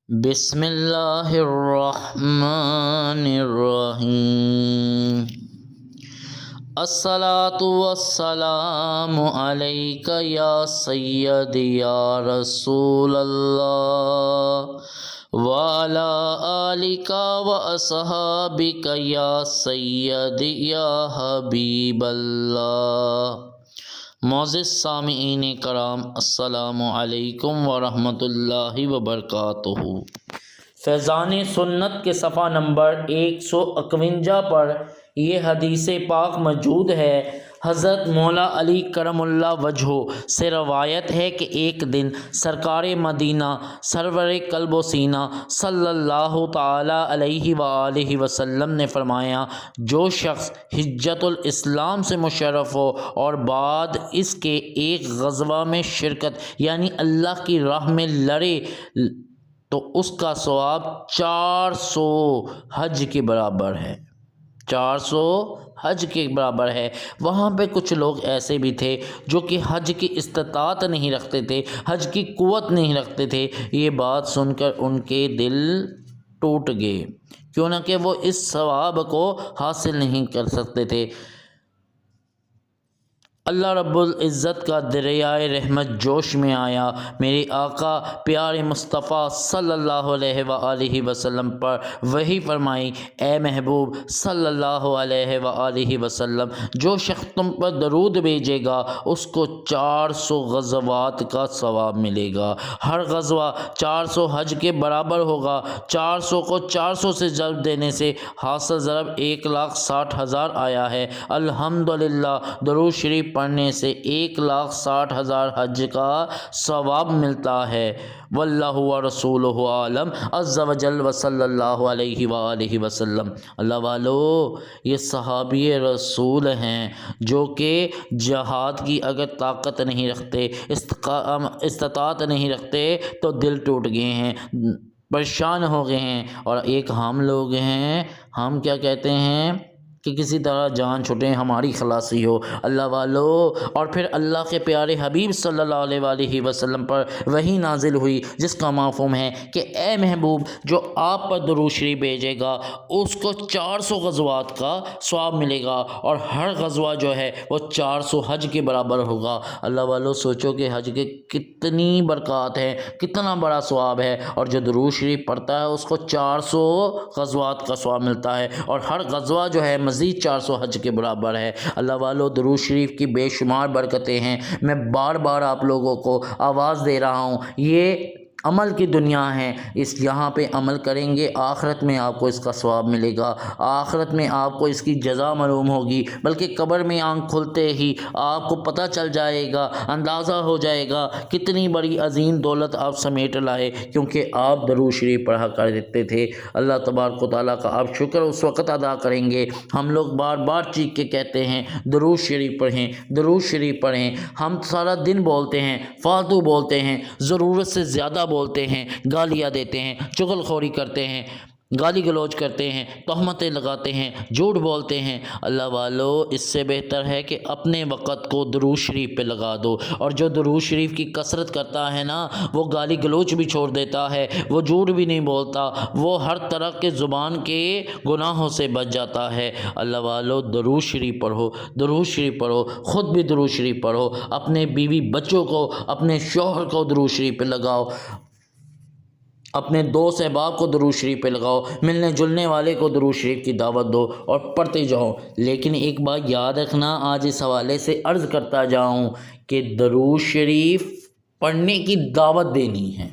بسم اللہ الرحمن الرحیم الصلاۃ والسلام علیک یا سیدی یا رسول اللہ وعلی آلک واصحابک یا سیدی یا حبیب اللہ۔ معزز سامعین کرام، السلام علیکم ورحمۃ اللہ وبرکاتہ۔ فیضان سنت کے صفحہ نمبر 151 پر یہ حدیث پاک موجود ہے۔ حضرت مولا علی کرم اللہ وجہہ سے روایت ہے کہ ایک دن سرکار مدینہ سرور قلب و سینہ صلی اللہ تعالی علیہ وآلہ وسلم نے فرمایا، جو شخص حجت الاسلام سے مشرف ہو اور بعد اس کے ایک غزوہ میں شرکت یعنی اللہ کی راہ میں لڑے تو اس کا ثواب 400 حج کے برابر ہے۔ 400 حج کے برابر ہے۔ وہاں پہ کچھ لوگ ایسے بھی تھے جو کہ حج کی استطاعت نہیں رکھتے تھے، حج کی قوت نہیں رکھتے تھے۔ یہ بات سن کر ان کے دل ٹوٹ گئے، کیوں نہ کہ وہ اس ثواب کو حاصل نہیں کر سکتے تھے۔ اللہ رب العزت کا دریائے رحمت جوش میں آیا، میرے آقا پیارے مصطفیٰ صلی اللہ علیہ وآلہ وسلم پر وحی فرمائی، اے محبوب صلی اللہ علیہ وآلہ وسلم، جو شخص تم پر درود بھیجے گا اس کو 400 غزوات کا ثواب ملے گا۔ ہر غزوہ 400 حج کے برابر ہوگا۔ 400 کو 400 سے ضرب دینے سے حاصل ضرب 1,60,000 آیا ہے۔ الحمدللہ، درود شریف پڑھنے سے 1,60,000 حج کا ثواب ملتا ہے۔ واللہ ورسولہ عالم عز وجل وصلی اللہ علیہ وآلہ وسلم۔ اللہ والو، یہ صحابی رسول ہیں جو کہ جہاد کی اگر طاقت نہیں رکھتے، استطاعت نہیں رکھتے تو دل ٹوٹ گئے ہیں، پریشان ہو گئے ہیں۔ اور ایک ہم لوگ ہیں، ہم کیا کہتے ہیں کہ کسی طرح جان چھٹے، ہماری خلاصی ہو۔ اللہ والو، اور پھر اللہ کے پیارے حبیب صلی اللہ علیہ وآلہ وسلم پر وحی نازل ہوئی جس کا مفہوم ہے کہ اے محبوب، جو آپ پر درود شریف بھیجے گا اس کو 400 غزوات کا ثواب ملے گا، اور ہر غزوہ جو ہے وہ 400 حج کے برابر ہوگا۔ اللہ والو، سوچو کہ حج کے کتنی برکات ہیں، کتنا بڑا ثواب ہے، اور جو درود شریف پڑھتا ہے اس کو 400 غزوات کا ثواب ملتا ہے، اور ہر غزوہ جو ہے مزید 400 حج کے برابر ہے۔ اللہ والو، درود شریف کی بے شمار برکتیں ہیں۔ میں بار بار آپ لوگوں کو آواز دے رہا ہوں، یہ عمل کی دنیا ہے، اس یہاں پہ عمل کریں گے، آخرت میں آپ کو اس کا ثواب ملے گا، آخرت میں آپ کو اس کی جزا معلوم ہوگی، بلکہ قبر میں آنکھ کھلتے ہی آپ کو پتہ چل جائے گا، اندازہ ہو جائے گا کتنی بڑی عظیم دولت آپ سمیٹ لائے، کیونکہ آپ درود شریف پڑھا کر دیتے تھے۔ اللہ تبارک و تعالیٰ کا آپ شکر اس وقت ادا کریں گے۔ ہم لوگ بار بار چیخ کے کہتے ہیں درود شریف پڑھیں، درود شریف پڑھیں۔ ہم سارا دن بولتے ہیں، فالتو بولتے ہیں، ضرورت سے زیادہ بولتے ہیں، گالیاں دیتے ہیں، چغل خوری کرتے ہیں، گالی گلوچ کرتے ہیں، تہمتیں لگاتے ہیں، جھوٹ بولتے ہیں۔ اللہ والو، اس سے بہتر ہے کہ اپنے وقت کو درود شریف پہ لگا دو، اور جو درود شریف کی کثرت کرتا ہے نا، وہ گالی گلوچ بھی چھوڑ دیتا ہے، وہ جھوٹ بھی نہیں بولتا، وہ ہر طرح کے زبان کے گناہوں سے بچ جاتا ہے۔ اللہ والو، درود شریف پڑھو، درود شریف پڑھو، خود بھی درود شریف پڑھو، اپنے بیوی بچوں کو، اپنے شوہر کو درود شریف پہ لگاؤ، اپنے دوست احباب کو درود شریف پہ لگاؤ، ملنے جلنے والے کو درود شریف کی دعوت دو اور پڑھتے جاؤ۔ لیکن ایک بات یاد رکھنا، آج اس حوالے سے عرض کرتا جاؤں کہ درود شریف پڑھنے کی دعوت دینی ہے،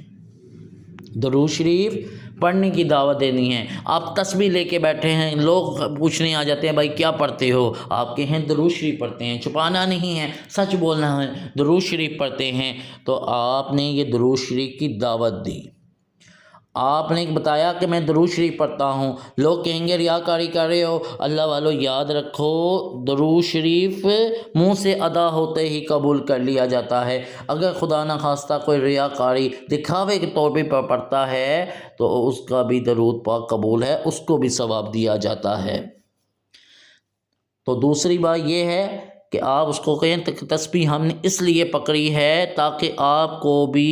درود شریف پڑھنے کی دعوت دینی ہے۔ آپ تسبیح لے کے بیٹھے ہیں، لوگ پوچھنے آ جاتے ہیں بھائی کیا پڑھتے ہو، آپ کے ہیں درود شریف پڑھتے ہیں، چھپانا نہیں ہے، سچ بولنا ہے، درود شریف پڑھتے ہیں، تو آپ نے یہ درود شریف کی دعوت دی، آپ نے بتایا کہ میں درود شریف پڑھتا ہوں، لوگ کہیں گے ریاکاری کر رہے ہو۔ اللہ والو، یاد رکھو، درود شریف منہ سے ادا ہوتے ہی قبول کر لیا جاتا ہے۔ اگر خدا نہ خواستہ کوئی ریاکاری دکھاوے کے طور پہ پڑھتا ہے تو اس کا بھی درود پاک قبول ہے، اس کو بھی ثواب دیا جاتا ہے۔ تو دوسری بات یہ ہے کہ آپ اس کو کہیں تسبیح ہم نے اس لیے پکڑی ہے تاکہ آپ کو بھی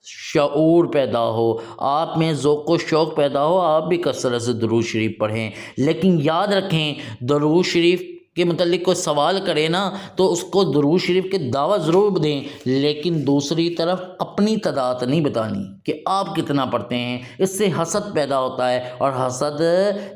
شعور پیدا ہو، آپ میں ذوق و شوق پیدا ہو، آپ بھی کثرت سے درود شریف پڑھیں۔ لیکن یاد رکھیں، درود شریف کے متعلق کوئی سوال کرے نا تو اس کو درود شریف کے دعویٰ ضرور دیں، لیکن دوسری طرف اپنی تعداد نہیں بتانی کہ آپ کتنا پڑھتے ہیں۔ اس سے حسد پیدا ہوتا ہے، اور حسد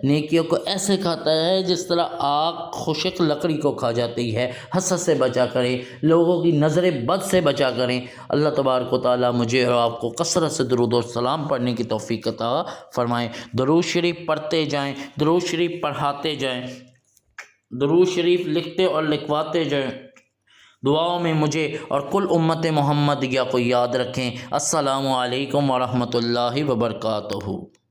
نیکیوں کو ایسے کھاتا ہے جس طرح آگ خشک لکڑی کو کھا جاتی ہے۔ حسد سے بچا کریں، لوگوں کی نظر بد سے بچا کریں۔ اللہ تبارک و تعالیٰ مجھے اور آپ کو کثرت سے درود و سلام پڑھنے کی توفیق عطا فرمائیں۔ درود شریف پڑھتے جائیں، درود شریف پڑھاتے جائیں، درود شریف لکھتے اور لکھواتے جائیں۔ دعاؤں میں مجھے اور کل امت محمدیہ کو یاد رکھیں۔ السلام علیکم ورحمۃ اللہ وبرکاتہ۔